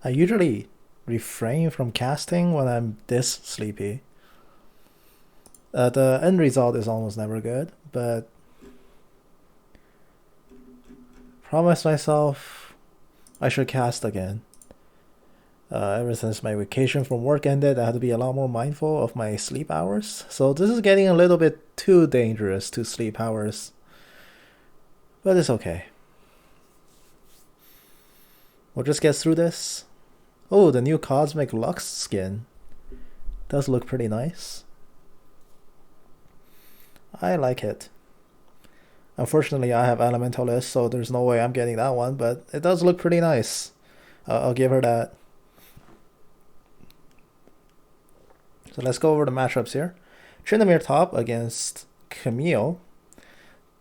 I usually refrain from casting when I'm this sleepy. The end result is almost never good, but promise myself I should cast again. Ever since my vacation from work ended, I had to be a lot more mindful of my sleep hours. So this is getting a little bit too dangerous to sleep hours. But it's okay. We'll just get through this. Oh, the new Cosmic Lux skin. Does look pretty nice. I like it. Unfortunately, I have Elementalist, so there's no way I'm getting that one, but it does look pretty nice. I'll give her that. So let's go over the matchups here. Tryndamere top against Camille.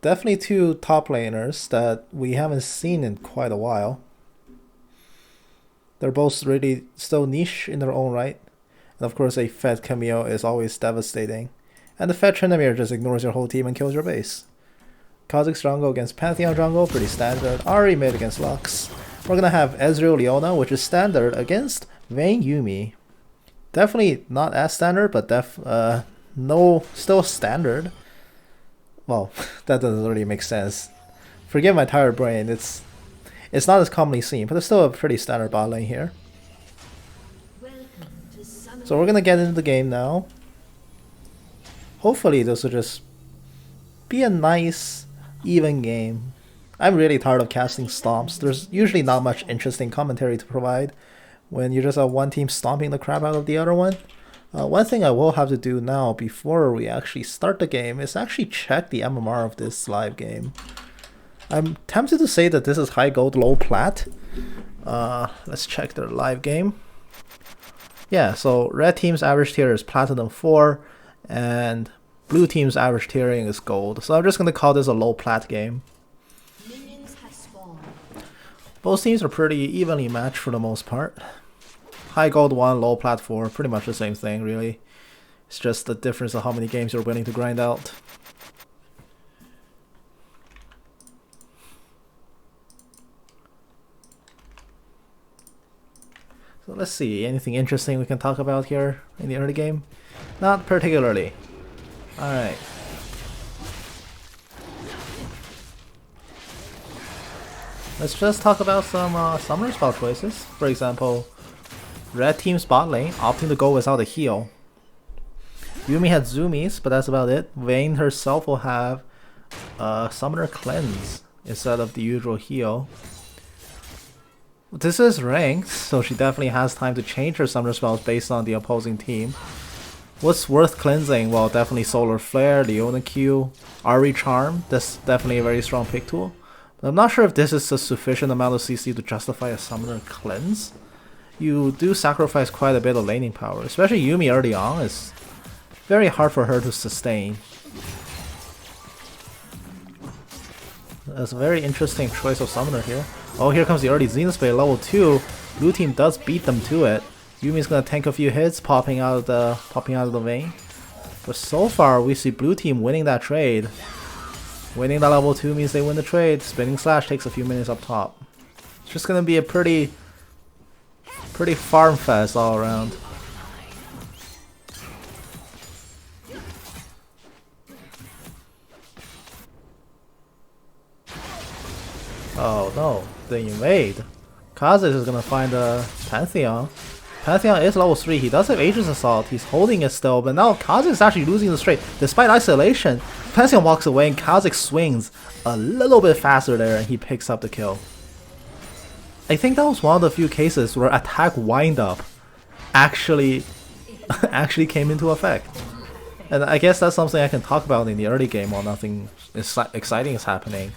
Definitely two top laners that we haven't seen in quite a while. They're both really still niche in their own right. And of course, a fed Camille is always devastating. And the fed Tryndamere just ignores your whole team and kills your base. Kha'Zix jungle against Pantheon jungle, pretty standard. Ahri mid against Lux. We're gonna have Ezreal Leona, which is standard, against Vayne Yuumi. Definitely not as standard, but no, still standard. Well, that doesn't really make sense. Forgive my tired brain. It's not as commonly seen, but it's still a pretty standard bot lane here. So we're gonna get into the game now. Hopefully this will just be a nice, even game. I'm really tired of casting stomps. There's usually not much interesting commentary to provide when you just have one team stomping the crap out of the other one. One thing I will have to do now before we actually start the game is actually check the MMR of this live game. I'm tempted to say that this is high gold, low plat. Let's check their live game. Yeah, so red team's average tier is platinum 4 and blue team's average tiering is gold. So I'm just going to call this a low plat game. Both teams are pretty evenly matched for the most part. High gold 1, low plat 4, pretty much the same thing really. It's just the difference of how many games you're willing to grind out. So let's see, anything interesting we can talk about here in the early game? Not particularly. Alright. Let's just talk about some summoner spell choices. For example, red team's bot lane opting to go without a heal. Yuumi had Zoomies, but that's about it. Vayne herself will have Summoner Cleanse instead of the usual heal. This is ranked, so she definitely has time to change her summoner spells based on the opposing team. What's worth cleansing? Well, definitely Solar Flare, Leona Q, Ahri Charm. That's definitely a very strong pick tool. But I'm not sure if this is a sufficient amount of CC to justify a Summoner Cleanse. You do sacrifice quite a bit of laning power, especially Yuumi early on. It's very hard for her to sustain. That's a very interesting choice of summoner here. Oh, here comes the early Zenith Blade level 2. Blue team does beat them to it. Yuumi's gonna tank a few hits, popping out of the vein. But so far, we see blue team winning that trade. Winning that level 2 means they win the trade. Spinning Slash takes a few minutes up top. It's just gonna be a pretty farm fest all around. Oh no, they invade. Kha'Zix is gonna find a Pantheon. Pantheon is level 3, he does have Aegis Assault, he's holding it still, but now Kha'Zix is actually losing the straight. Despite isolation, Pantheon walks away and Kha'Zix swings a little bit faster there and he picks up the kill. I think that was one of the few cases where attack windup actually came into effect. And I guess that's something I can talk about in the early game while nothing exciting is happening.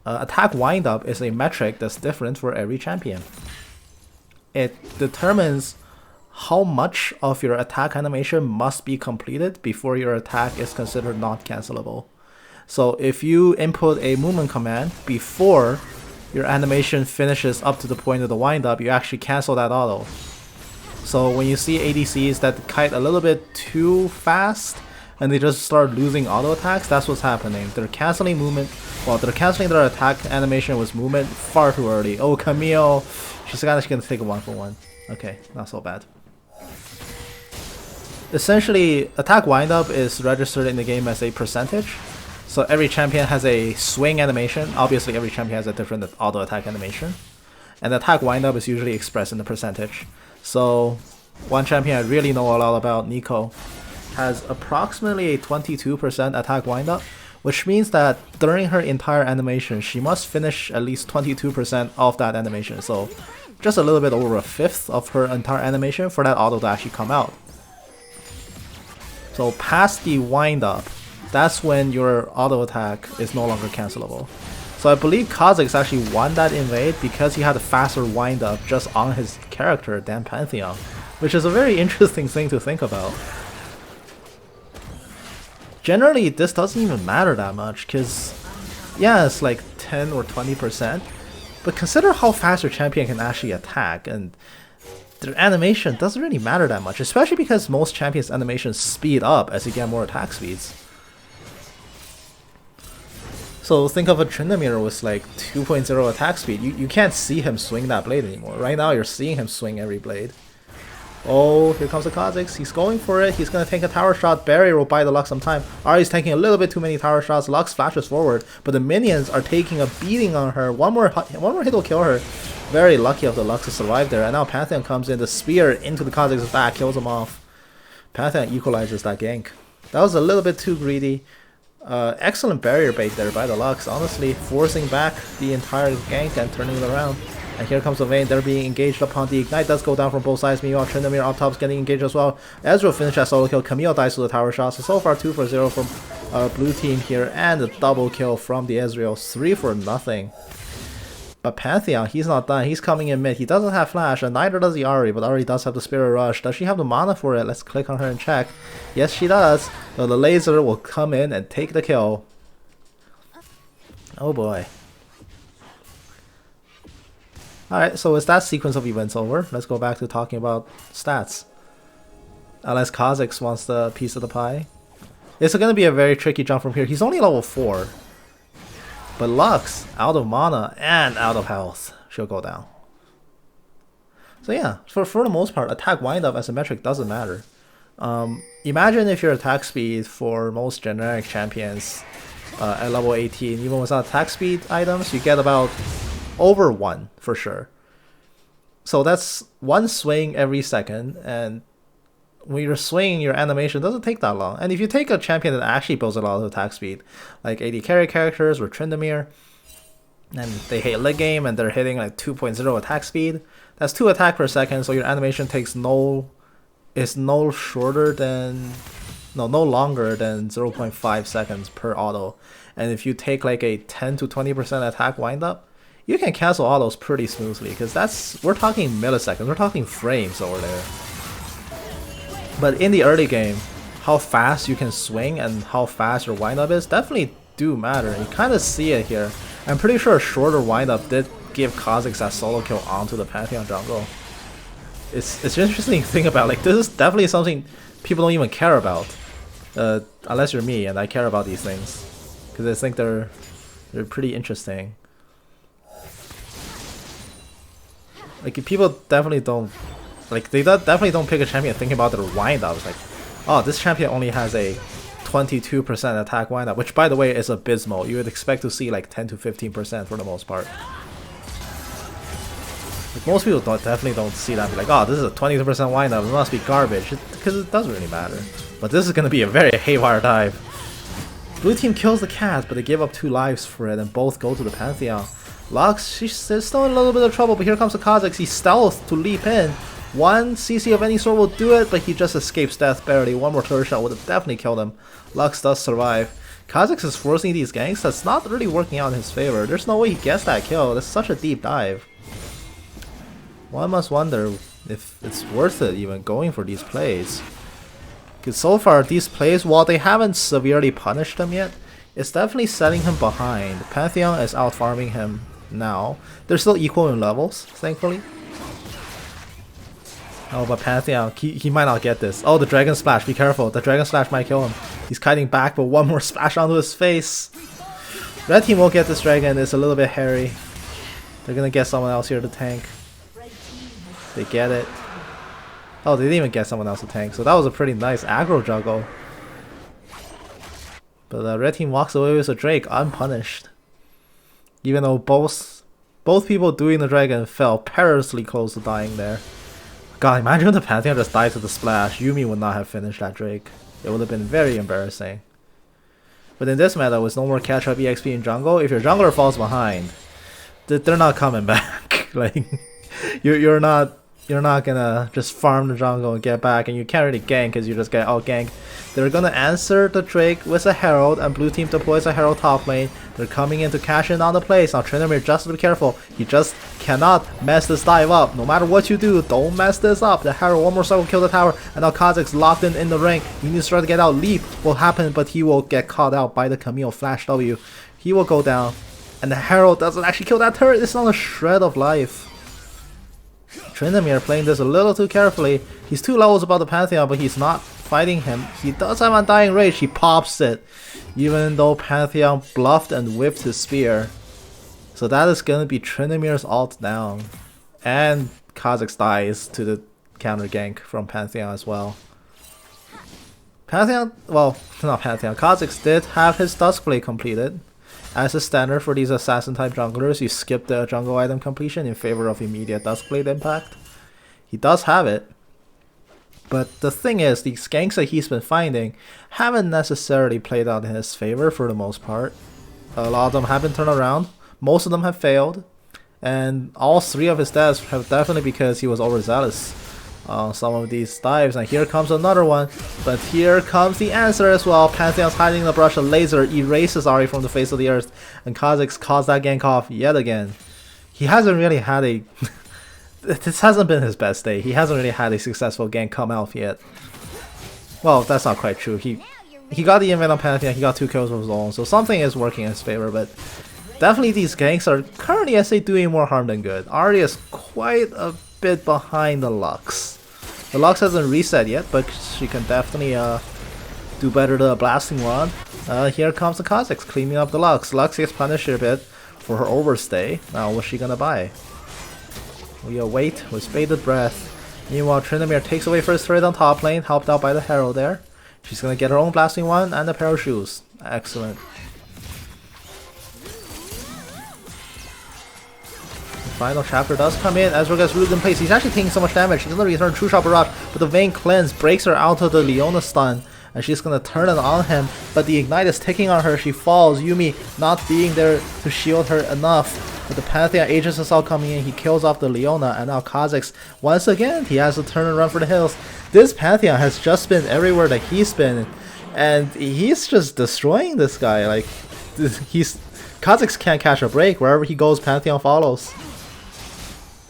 Attack windup is a metric that's different for every champion. It determines how much of your attack animation must be completed before your attack is considered not cancelable. So if you input a movement command before your animation finishes up to the point of the windup, you actually cancel that auto. So when you see ADCs that kite a little bit too fast and they just start losing auto attacks, that's what's happening. They're canceling movement, well, they're canceling their attack animation with movement far too early. Oh, Camille, She's gonna take a 1-for-1. Okay, not so bad. Essentially, attack windup is registered in the game as a percentage. So every champion has a swing animation. Obviously, every champion has a different auto attack animation. And the attack windup is usually expressed in the percentage. So one champion I really know a lot about, Neeko, has approximately a 22% attack windup, which means that during her entire animation, she must finish at least 22% of that animation. So just a little bit over a fifth of her entire animation for that auto to actually come out. So past the windup, that's when your auto attack is no longer cancelable. So I believe Kha'Zix actually won that invade because he had a faster windup just on his character than Pantheon, which is a very interesting thing to think about. Generally, this doesn't even matter that much because, yeah, it's like 10 or 20%, but consider how fast your champion can actually attack, and their animation doesn't really matter that much, especially because most champions' animations speed up as you get more attack speeds. So think of a Tryndamere with like 2.0 attack speed. You can't see him swing that blade anymore. Right now you're seeing him swing every blade. Oh, here comes the Kha'Zix. He's going for it. He's going to take a tower shot. Barrier will buy the Lux some time. Ahri's taking a little bit too many tower shots. Lux flashes forward, but the minions are taking a beating on her. One more hit will kill her. Very lucky of the Lux to survive there. And now Pantheon comes in. The spear into the Kha'Zix's back, kills him off. Pantheon equalizes that gank. That was a little bit too greedy. Excellent barrier bait there by the Lux, honestly, forcing back the entire gank and turning it around. And here comes the Vayne, they're being engaged upon the Ignite does go down from both sides. Meanwhile, Tryndamere up top is getting engaged as well. Ezreal finished that solo kill, Camille dies to the tower shot. So far 2 for 0 from blue team here, and a double kill from the Ezreal, 3 for nothing. But Pantheon, he's not done, he's coming in mid, he doesn't have flash, and neither does the Ahri, but Ahri does have the Spirit Rush. Does she have the mana for it? Let's click on her and check. Yes, she does. So the laser will come in and take the kill. Oh boy. Alright, so with that sequence of events over, let's go back to talking about stats. Unless Kha'Zix wants the piece of the pie. It's going to be a very tricky jump from here. He's only level 4. But Lux, out of mana and out of health, she'll go down. So yeah, for the most part, attack windup as a metric doesn't matter. Imagine if your attack speed for most generic champions at level 18, even without attack speed items, you get about over 1 for sure. So that's 1 swing every second, and when you're swinging, your animation doesn't take that long. And if you take a champion that actually builds a lot of attack speed, like AD carry characters or Tryndamere, and they hit late game and they're hitting like 2.0 attack speed, that's 2 attack per second, so your animation takes no longer than 0.5 seconds per auto. And if you take like a 10 to 20% attack windup, you can cancel autos pretty smoothly, because we're talking milliseconds, we're talking frames over there. But in the early game, how fast you can swing and how fast your windup is definitely do matter. You kind of see it here. I'm pretty sure a shorter windup did give Kha'Zix that solo kill onto the Pantheon jungle. It's an interesting thing about, like, this is definitely something people don't even care about. Unless you're me and I care about these things, because I think they're pretty interesting. Like, people definitely don't, like, they definitely don't pick a champion thinking about their windups. Like, oh, this champion only has a 22% attack windup, which by the way is abysmal. You would expect to see like 10 to 15% for the most part. Like, most people definitely don't see that and be like, oh, this is a 22% windup, it must be garbage, because it doesn't really matter. But this is going to be a very haywire dive. Blue team kills the cat, but they give up 2 lives for it, and both go to the Pantheon. Lux, she's still in a little bit of trouble, but here comes the Kha'Zix. He stealth to leap in. 1 CC of any sort will do it, but he just escapes death barely. 1 more turret shot would have definitely killed him. Lux does survive. Kha'Zix is forcing these ganks. That's not really working out in his favor. There's no way he gets that kill. That's such a deep dive. One must wonder if it's worth it even going for these plays. Because so far, these plays, while they haven't severely punished him yet, it's definitely setting him behind. Pantheon is out farming him now. They're still equal in levels, thankfully. Oh, but Pantheon, he might not get this. Oh, the Dragon Splash, be careful. The Dragon Splash might kill him. He's kiting back, but 1 more splash onto his face. Red team won't get this dragon, it's a little bit hairy. They're gonna get someone else here to tank. They get it. Oh, they didn't even get someone else to tank, so that was a pretty nice aggro juggle. But the red team walks away with a Drake unpunished. Even though both people doing the dragon fell perilously close to dying there. God, imagine if the Pantheon just died to the splash. Yuumi would not have finished that Drake. It would have been very embarrassing. But in this meta, with no more catch-up EXP in jungle, if your jungler falls behind, they're not coming back. Like, you're not gonna just farm the jungle and get back, and you can't really gank because you just get out-ganked. They're gonna answer the Drake with a Herald, and blue team deploys a Herald top lane. They're coming in to cash in on the place. Now Tryndamere just to be careful. He just cannot mess this dive up. No matter what you do, don't mess this up. The Herald one more cycle will kill the tower, and now Kha'Zix locked in the ring. He needs to try to get out. Leap will happen, but he will get caught out by the Camille Flash W. He will go down, and the Herald doesn't actually kill that turret. It's not a shred of life. Tryndamere playing this a little too carefully. He's 2 levels above the Pantheon, but he's not fighting him. He does have Undying Rage. He pops it, even though Pantheon bluffed and whipped his spear. So that is going to be Tryndamere's ult down. And Kha'Zix dies to the counter gank from Pantheon as well. Pantheon, well, not Pantheon, Kha'Zix did have his Duskblade completed. As a standard for these assassin type junglers, you skip the jungle item completion in favor of immediate Duskblade impact. He does have it. But the thing is, these ganks that he's been finding haven't necessarily played out in his favor for the most part. A lot of them have been turned around. Most of them have failed. And all 3 of his deaths have definitely because he was overzealous on some of these dives. And here comes another one. But here comes the answer as well. Pantheon's hiding in the brush. A laser erases Ahri from the face of the earth. And Kha'Zix calls that gank off yet again. He hasn't really had a... This hasn't been his best day. He hasn't really had a successful gank come out yet. Well, that's not quite true. He got the invade on Pantheon, he got 2 kills of his own, so something is working in his favor, but definitely these ganks are currently, I say, doing more harm than good. Ahri is quite a bit behind the Lux. The Lux hasn't reset yet, but she can definitely do better to a Blasting Rod. Here comes the Kha'Zix cleaning up the Lux. Lux gets punished a bit for her overstay. Now what's she gonna buy? We await with bated breath. Meanwhile, Tryndamere takes away first turret on top lane, helped out by the Herald there. She's gonna get her own Blasting One and a pair of shoes. Excellent. The final chapter does come in. Ezreal gets rooted in place. He's actually taking so much damage. He's gonna return True Shot Barrage, but the Vein Cleanse breaks her out of the Leona stun. And she's gonna turn it on him, but the Ignite is ticking on her. She falls. Yuumi not being there to shield her enough. But the Pantheon Aegis Assault coming in, he kills off the Leona, and now Kha'Zix, once again, he has to turn and run for the hills. This Pantheon has just been everywhere that he's been, and he's just destroying this guy. Like, Kha'Zix can't catch a break. Wherever he goes, Pantheon follows.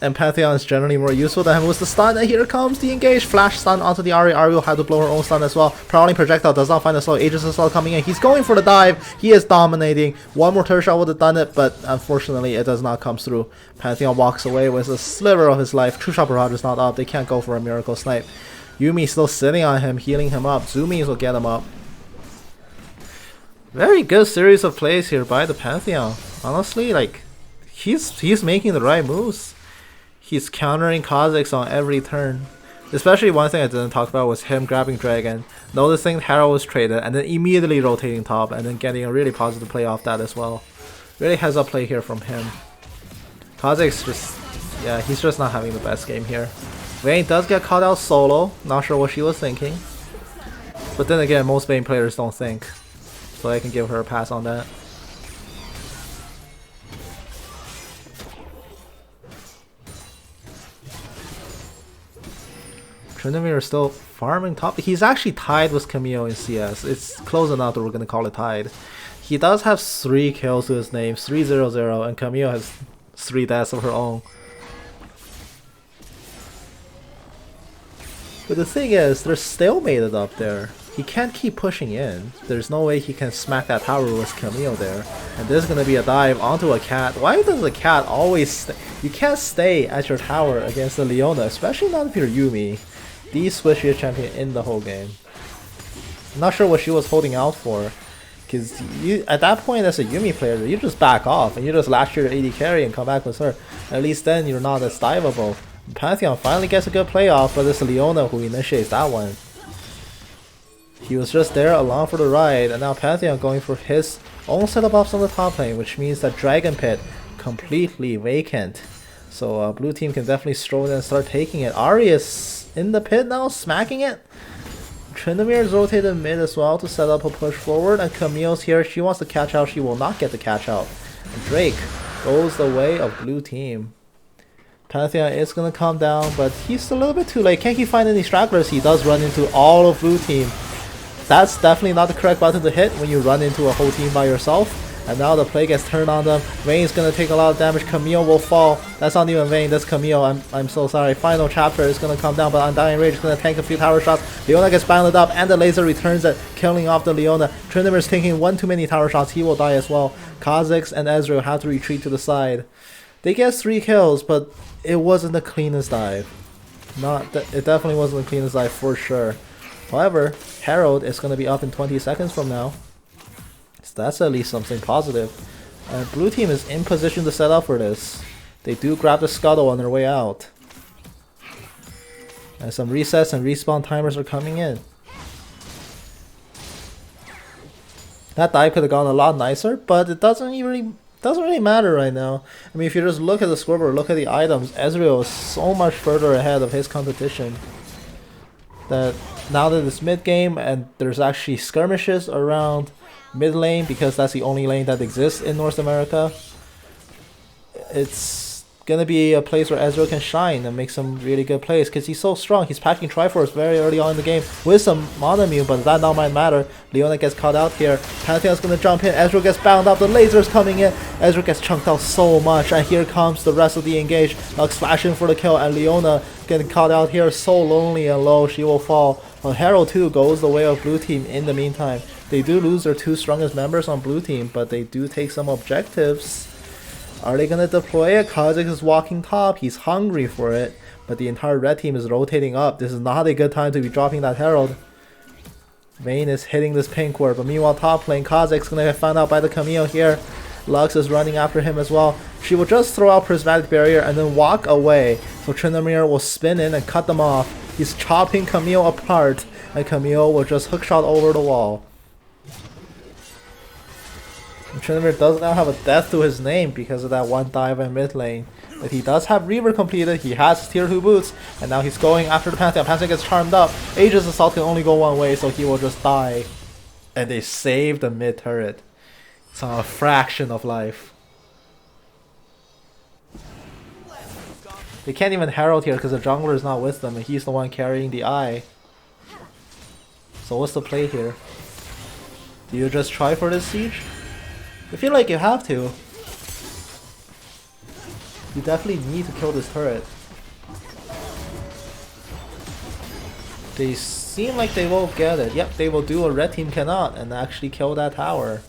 And Pantheon is generally more useful than him with the stun, and here comes the engage. Flash stun onto the Ahri. Ahri will have to blow her own stun as well. Prowling Projectile does not find the slow. Aegis Assault coming in. He's going for the dive. He is dominating. One more turret shot would have done it, but unfortunately it does not come through. Pantheon walks away with a sliver of his life. True Shot Barrage is not up. They can't go for a Miracle Snipe. Yuumi still sitting on him, healing him up. Zoomies will get him up. Very good series of plays here by the Pantheon. Honestly, like, he's making the right moves. He's countering Kha'Zix on every turn. Especially one thing I didn't talk about was him grabbing Dragon, noticing Herald was traded, and then immediately rotating top, and then getting a really positive play off that as well. Really heads up play here from him. Kha'Zix just, yeah, he's just not having the best game here. Vayne does get caught out solo, not sure what she was thinking. But then again, most Vayne players don't think, so I can give her a pass on that. Tryndamere is still farming top. He's actually tied with Camille in CS. It's close enough that we're going to call it tied. He does have 3 kills to his name, 3-0-0, and Camille has 3 deaths of her own. But the thing is, they're stalemated up there. He can't keep pushing in. There's no way he can smack that tower with Camille there. And there's going to be a dive onto a cat. Why does the cat always stay? You can't stay at your tower against the Leona, especially not if you're Yuumi. The switchiest champion in the whole game. I'm not sure what she was holding out for. Because at that point as a Yuumi player, you just back off and you just last your AD carry and come back with her. At least then you're not as diveable. Pantheon finally gets a good playoff, but it's Leona who initiates that one. He was just there along for the ride, and now Pantheon going for his own set of buffs on the top lane, which means that Dragon Pit completely vacant. So blue team can definitely stroll in and start taking it. Ahri is in the pit now, smacking it. Tryndamere is rotated mid as well to set up a push forward, and Camille's here. She wants to catch out. She will not get the catch out. And Drake goes the way of blue team. Pantheon is going to come down, but he's a little bit too late. Can't he find any stragglers? He does run into all of blue team. That's definitely not the correct button to hit when you run into a whole team by yourself. And now the play gets turned on them. Vayne's gonna take a lot of damage. Camille will fall. That's not even Vayne, that's Camille. I'm so sorry. Final chapter is gonna come down, but Undying Rage is gonna tank a few tower shots. Leona gets bounded up, and the laser returns it, killing off the Leona. Tryndamere is taking one too many tower shots. He will die as well. Kha'Zix and Ezreal have to retreat to the side. They get 3 kills, but it wasn't the cleanest dive. It definitely wasn't the cleanest dive for sure. However, Herald is gonna be up in 20 seconds from now. So that's at least something positive. And blue team is in position to set up for this. They do grab the scuttle on their way out. And some resets and respawn timers are coming in. That dive could have gone a lot nicer, but it doesn't really matter right now. I mean, if you just look at the scoreboard, look at the items, Ezreal is so much further ahead of his competition. That now that it's mid game and there's actually skirmishes around mid lane, because that's the only lane that exists in North America, it's gonna be a place where Ezreal can shine and make some really good plays because he's so strong. He's packing Triforce very early on in the game with some Monomune, but that not might matter. Leona gets caught out here. Pantheon's gonna jump in. Ezreal gets bound up. The laser's coming in. Ezreal gets chunked out so much, and here comes the rest of the engage. Lux flashing for the kill, and Leona getting caught out here, so lonely and low. She will fall. Well, Herald too goes the way of blue team in the meantime. They do lose their 2 strongest members on blue team, but they do take some objectives. Are they gonna deploy it? Kha'Zix is walking top. He's hungry for it, but the entire red team is rotating up. This is not a good time to be dropping that Herald. Vayne is hitting this pink ward, but meanwhile top lane, Kha'Zix gonna get found out by the Camille here. Lux is running after him as well. She will just throw out Prismatic Barrier and then walk away. So Tryndamere will spin in and cut them off. He's chopping Camille apart, and Camille will just hookshot over the wall. Tryndamere does now have a death to his name because of that one dive in mid lane. But he does have Reaver completed, he has his tier 2 boots, and now he's going after the Pantheon. Pantheon gets charmed up. Aegis Assault can only go one way, so he will just die. And they save the mid turret. It's on a fraction of life. They can't even Herald here because the jungler is not with them, and he's the one carrying the eye. So what's the play here? Do you just try for this siege? I feel like you have to. You definitely need to kill this turret. They seem like they will get it. Yep, they will do what red team cannot and actually kill that tower.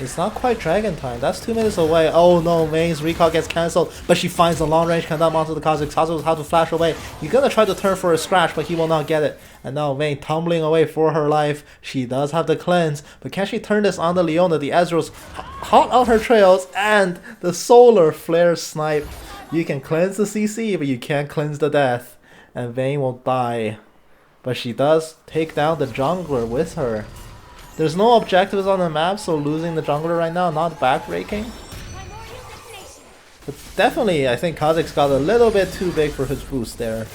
It's not quite dragon time. That's 2 minutes away. Oh no, Vayne's recall gets cancelled, but she finds the long range countdown onto the Kha'Zix. Kha'Zix will have to flash away. You're gonna try to turn for a scratch, but he will not get it. And now Vayne tumbling away for her life. She does have the cleanse, but can she turn this on the Leona? The Ezreal's hot out her trails, and the solar flare snipe. You can cleanse the CC, but you can't cleanse the death. And Vayne will die. But she does take down the jungler with her. There's no objectives on the map, so losing the jungler right now, not backbreaking. But definitely, I think Kha'Zix got a little bit too big for his boost there.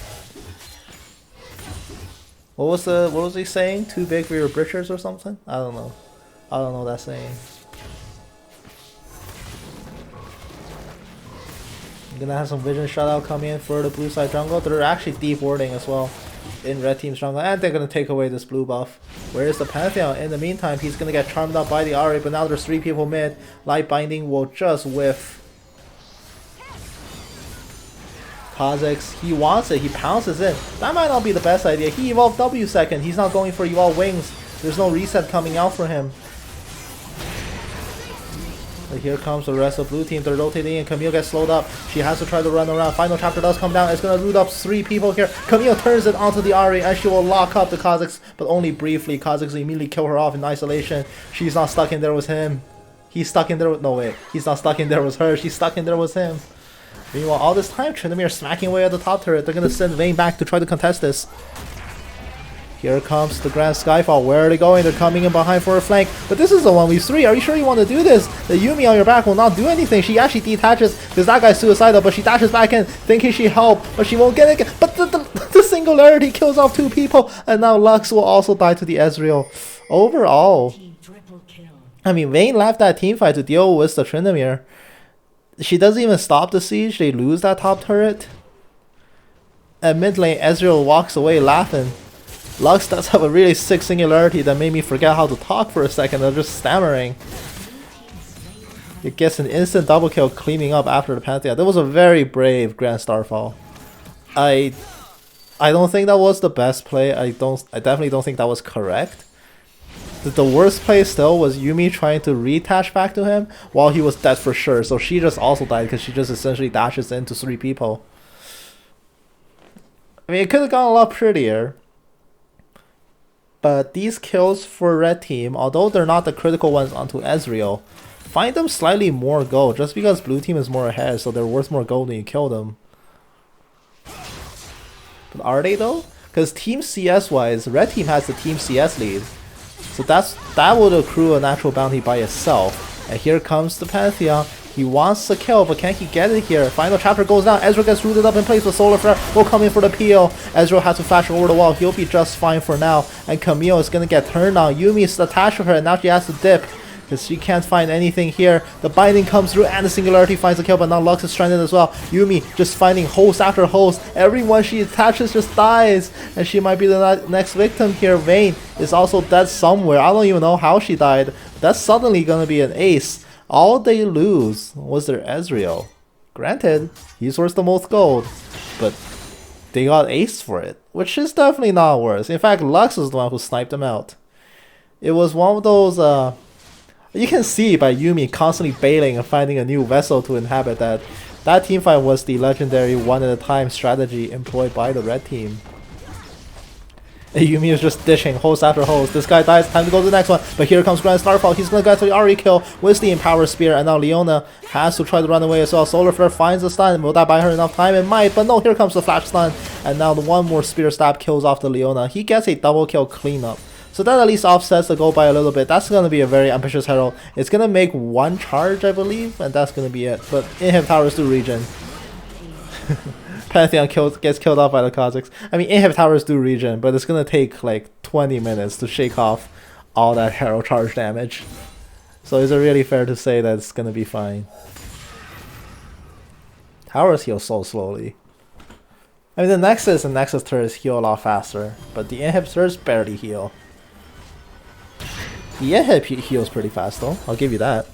What was he saying? Too big for your britches or something? I don't know. I don't know that saying. I'm gonna have some vision shutout come in for the blue side jungle. They're actually deep warding as well in red team's jungle, and they're gonna take away this blue buff. Where is the Pantheon? In the meantime, he's gonna get charmed up by the Ahri, but now there's 3 people mid. Light Binding will just whiff. Kha'Zix, he wants it, he pounces in. That might not be the best idea. He evolved W second, he's not going for evolve wings. There's no reset coming out for him. And here comes the rest of blue team. They're rotating in. Camille gets slowed up. She has to try to run around. Final chapter does come down. It's going to root up 3 people here. Camille turns it onto the Ahri and she will lock up the Kha'Zix, but only briefly. Kha'Zix immediately kill her off in isolation. She's not stuck in there with him. He's stuck in there with... No, wait. He's not stuck in there with her. She's stuck in there with him. Meanwhile, all this time, Tryndamere smacking away at the top turret. They're going to send Vayne back to try to contest this. Here comes the Grand Skyfall. Where are they going? They're coming in behind for a flank. But this is the 1v3. Are you sure you want to do this? The Yuumi on your back will not do anything. She actually detaches because that guy's suicidal, but she dashes back in thinking she helped, but she won't get it. But the singularity kills off 2 people, and now Lux will also die to the Ezreal. Overall, I mean, Vayne left that team fight to deal with the Tryndamere. She doesn't even stop the siege. They lose that top turret. At mid lane, Ezreal walks away laughing. Lux does have a really sick singularity that made me forget how to talk for a second. They're just stammering. It gets an instant double kill cleaning up after the Pantheon. That was a very brave Grand Starfall. I don't think that was the best play. I definitely don't think that was correct. The worst play still was Yuumi trying to retach back to him while he was dead for sure. So she just also died because she just essentially dashes into 3 people. I mean, it could have gone a lot prettier. But these kills for red team, although they're not the critical ones onto Ezreal, find them slightly more gold just because blue team is more ahead, so they're worth more gold when you kill them. But are they though? Because team CS wise, red team has the team CS lead. So that would accrue a natural bounty by itself. And here comes the Pantheon. He wants to kill, but can he get it here? Final chapter goes down. Ezreal gets rooted up in place with Solar Flare. Will come in for the peel. Ezreal has to flash over the wall. He'll be just fine for now. And Camille is going to get turned on. Yuumi is attached to her, and now she has to dip because she can't find anything here. The binding comes through, and the singularity finds the kill, but now Lux is stranded as well. Yuumi just finding host after host. Everyone she attaches just dies, and she might be the next victim here. Vayne is also dead somewhere. I don't even know how she died. That's suddenly going to be an ace. All they lose was their Ezreal. Granted, he's worth the most gold, but they got ace for it, which is definitely not worse. In fact, Lux is the one who sniped them out. It was one of those, you can see by Yuumi constantly bailing and finding a new vessel to inhabit that teamfight was the legendary one at a time strategy employed by the red team. Yuumi is just dishing host after host. This guy dies, time to go to the next one. But here comes Grand Starfall. He's gonna get to the Ahri kill with the Empower Spear, and now Leona has to try to run away as well. Solar Flare finds the stun. Will that buy her enough time? It might, but no, here comes the flash stun. And now the one more spear stab kills off the Leona. He gets a double kill cleanup. So that at least offsets the goal by a little bit. That's gonna be a very ambitious Herald. It's gonna make 1 charge, I believe, and that's gonna be it. But inhib towers do regen. Pantheon gets killed off by the Kha'Zix. I mean, inhib towers do regen, but it's gonna take like 20 minutes to shake off all that Herald charge damage. So is it really fair to say that it's gonna be fine? Towers heal so slowly. I mean, the Nexus and Nexus turrets heal a lot faster, but the inhib turrets barely heal. The inhib heals pretty fast though, I'll give you that.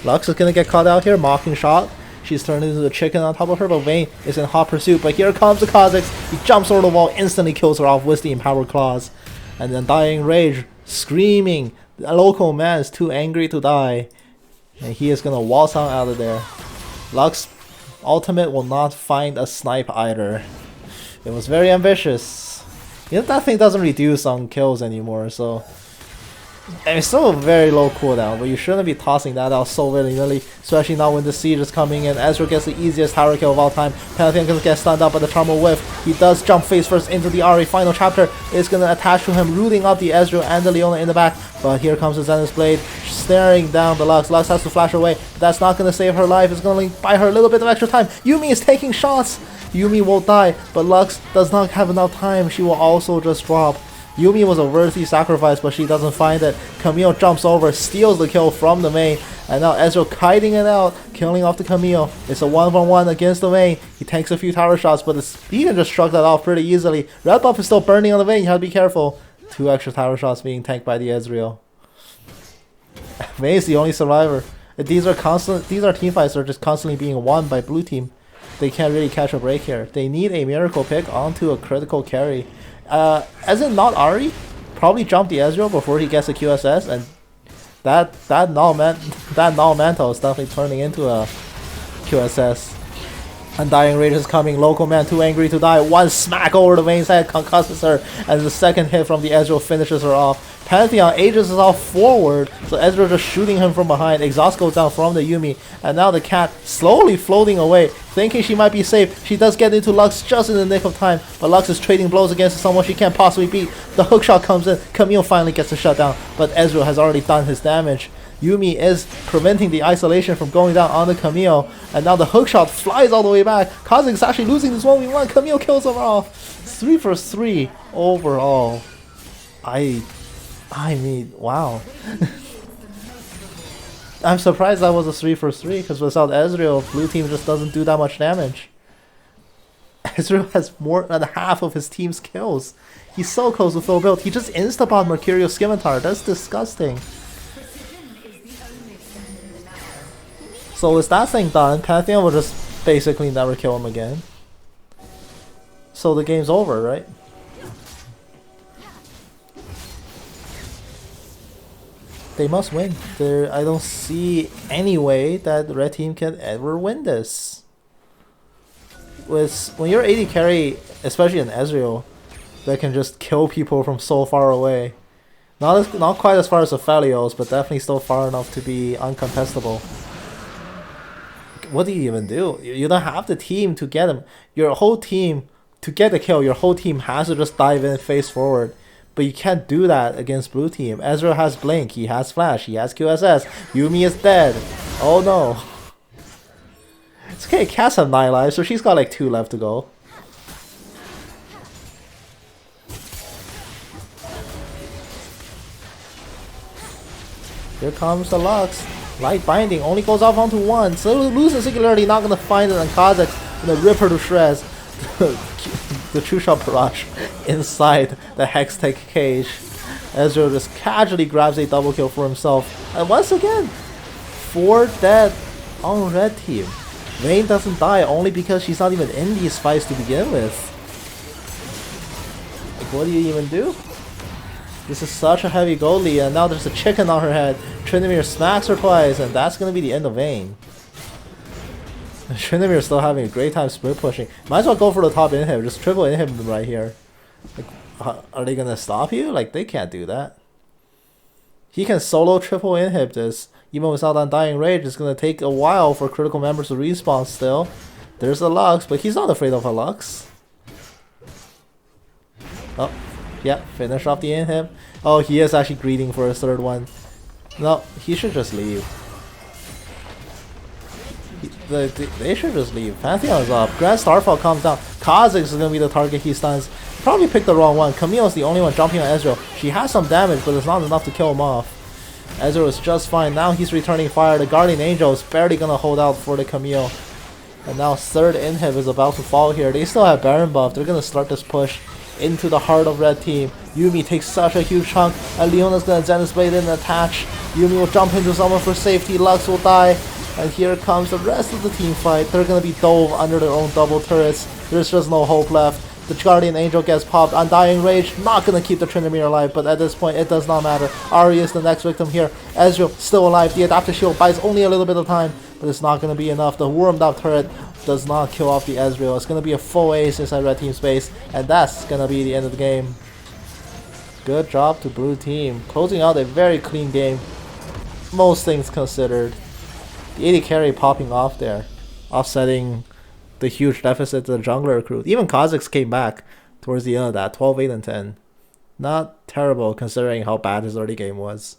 Lux is gonna get caught out here, mocking shot. She's turned into a chicken on top of her, but Vayne is in hot pursuit. But here comes the Kha'Zix. He jumps over the wall, instantly kills her off with the Empowered Claws. And then Dying Rage, screaming. The local man is too angry to die. And he is going to waltz on out of there. Lux ultimate will not find a snipe either. It was very ambitious. You know, that thing doesn't reduce on kills anymore, so... And it's still a very low cooldown, but you shouldn't be tossing that out so willy-nilly, especially now when the siege is coming in. Ezreal gets the easiest tower kill of all time. Pantheon gonna get stunned up by the Charmer Whiff. He does jump face first into the Ahri. Final chapter is gonna attach to him, rooting up the Ezreal and the Leona in the back. But here comes the Zenith's Blade, staring down the Lux. Lux has to flash away. That's not gonna save her life. It's gonna buy her a little bit of extra time. Yuumi is taking shots. Yuumi will die, but Lux does not have enough time. She will also just drop. Yuumi was a worthy sacrifice, but she doesn't find it. Camille jumps over, steals the kill from the Vayne, and now Ezreal kiting it out, killing off the Camille. It's a 1v1 against the Vayne. He takes a few tower shots, but he can just shrug that off pretty easily. Red buff is still burning on the Vayne, you have to be careful. 2 extra tower shots being tanked by the Ezreal. Vayne is the only survivor. These are teamfights that are just constantly being won by blue team. They can't really catch a break here. They need a miracle pick onto a critical carry. As in not Ahri, probably jump the Ezreal before he gets a QSS, and that no man, That null mantle is definitely turning into a QSS. Undying Rage is coming. Local Man too angry to die. One smack over the Vayne's head concusses her, and the second hit from the Ezreal finishes her off. Pantheon ages us all forward, so Ezreal just shooting him from behind. Exhaust goes down from the Yuumi, and now the cat slowly floating away, thinking she might be safe. She does get into Lux just in the nick of time, but Lux is trading blows against someone she can't possibly beat. The hookshot comes in. Camille finally gets a shutdown, but Ezreal has already done his damage. Yuumi is preventing the isolation from going down on the Camille, and now the hookshot flies all the way back. Kha'Zix is actually losing this 1v1. Camille kills him off. 3 for 3 overall. I mean, wow. I'm surprised that was a 3 for 3, because without Ezreal, blue team just doesn't do that much damage. Ezreal has more than half of his team's kills. He's so close to full build. He just instabot Mercurial Scimitar. That's disgusting. So with that thing done, Pantheon will just basically never kill him again. So the game's over, right? They must win. I don't see any way that the red team can ever win this. When you're AD carry, especially an Ezreal, that can just kill people from so far away. Not quite as far as Aphelios, but definitely still far enough to be uncontestable. What do you even do? You don't have the team to get him. Your whole team, to get the kill, your whole team has to just dive in face forward. But you can't do that against blue team. Ezreal has Blink, he has Flash, he has QSS. Yuumi is dead. Oh no. It's okay, Cass have 9 lives, so she's got like 2 left to go. Here comes the Lux. Light Binding only goes off onto 1. So losing Singularity, not gonna find it, and Kha'Zix gonna rip her to shreds. The True Shot Barrage inside the Hextech cage. Ezreal just casually grabs a double kill for himself. And once again, 4 dead on red team. Vayne doesn't die only because she's not even in these fights to begin with. Like, what do you even do? This is such a heavy gold lead, and now there's a chicken on her head. Tryndamere smacks her twice, and that's gonna be the end of Vayne. Tryndamere is still having a great time split pushing. Might as well go for the top inhib, just triple inhib them right here. Like, are they gonna stop you? Like, they can't do that. He can solo triple inhib this. Even without Undying Rage, it's gonna take a while for critical members to respawn still. There's a Lux, but he's not afraid of a Lux. Oh, yeah, finish off the inhib. Oh, he is actually greeting for his 3rd one. No, he should just leave. They should just leave. Pantheon is up. Grand Starfall comes down. Kha'Zix is going to be the target he stuns. Probably picked the wrong one. Camille is the only one jumping on Ezreal. She has some damage, but it's not enough to kill him off. Ezreal is just fine. Now he's returning fire. The Guardian Angel is barely going to hold out for the Camille. And now 3rd inhib is about to fall here. They still have Baron buff. They're going to start this push into the heart of red team. Yuumi takes such a huge chunk, and Leona's going to Zenith's Blade in and attach. Yuumi will jump into someone for safety. Lux will die. And here comes the rest of the team fight. They're going to be dove under their own double turrets. There's just no hope left. The Guardian Angel gets popped. Undying Rage, not going to keep the Tryndamere alive, but at this point it does not matter. Ahri is the next victim here. Ezreal still alive. The Adaptive Shield buys only a little bit of time, but it's not going to be enough. The warmed up turret does not kill off the Ezreal. It's going to be a full ace inside red team space, and that's going to be the end of the game. Good job to blue team. Closing out a very clean game, most things considered. The AD carry popping off there, offsetting the huge deficit the jungler accrued. Even Kha'Zix came back towards the end of that, 12, 8, and 10. Not terrible considering how bad his early game was.